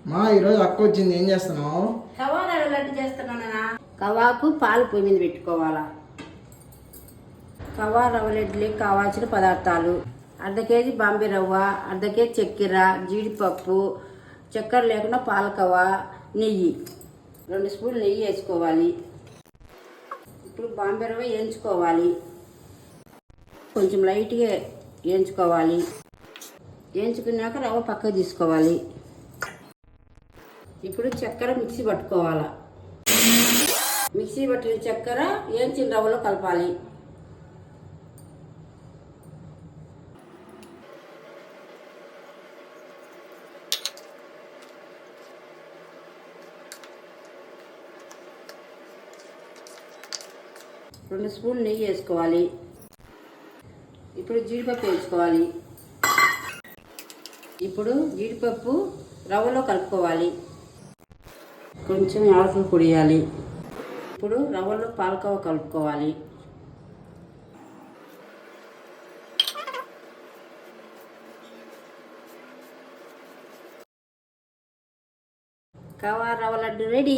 మా ఈరోజు అక్క వచ్చింది, ఏం చేస్తున్నావు? కవా రవ్వ లడ్డు చేస్తున్నానా? కవాకు పాలు పొయ్యి మీద పెట్టుకోవాలా. కవా రవ్వ లడ్డుకి కావాల్సిన పదార్థాలు: అర్ధ కేజీ బాంబే రవ్వ, అర్ధ కేజీ చక్కెర, జీడిపప్పు, చక్కెర లేకుండా పాలకవ, నెయ్యి, 2 స్పూన్లు నెయ్యి వేసుకోవాలి. ఇప్పుడు బాంబే రవ్వ వేయించుకోవాలి, కొంచెం లైట్గా వేయించుకోవాలి. వేయించుకున్నాక రవ్వ పక్కకు తీసుకోవాలి. ఇప్పుడు చక్కెర మిక్సీ పట్టుకోవాలి. మిక్సీ పట్టిన చక్కెర వేయించిన రవ్వలో కలపాలి. రెండు స్పూన్లు నెయ్యి వేసుకోవాలి. ఇప్పుడు జీడిపప్పు వేసుకోవాలి. ఇప్పుడు జీడిపప్పు రవ్వలో కలుపుకోవాలి. కొంచెం యాలకుల పొడి వేయాలి. ఇప్పుడు రవ్వలో పాలకోవ కలుపుకోవాలి. కవా రవ్వ లడ్డు రెడీ.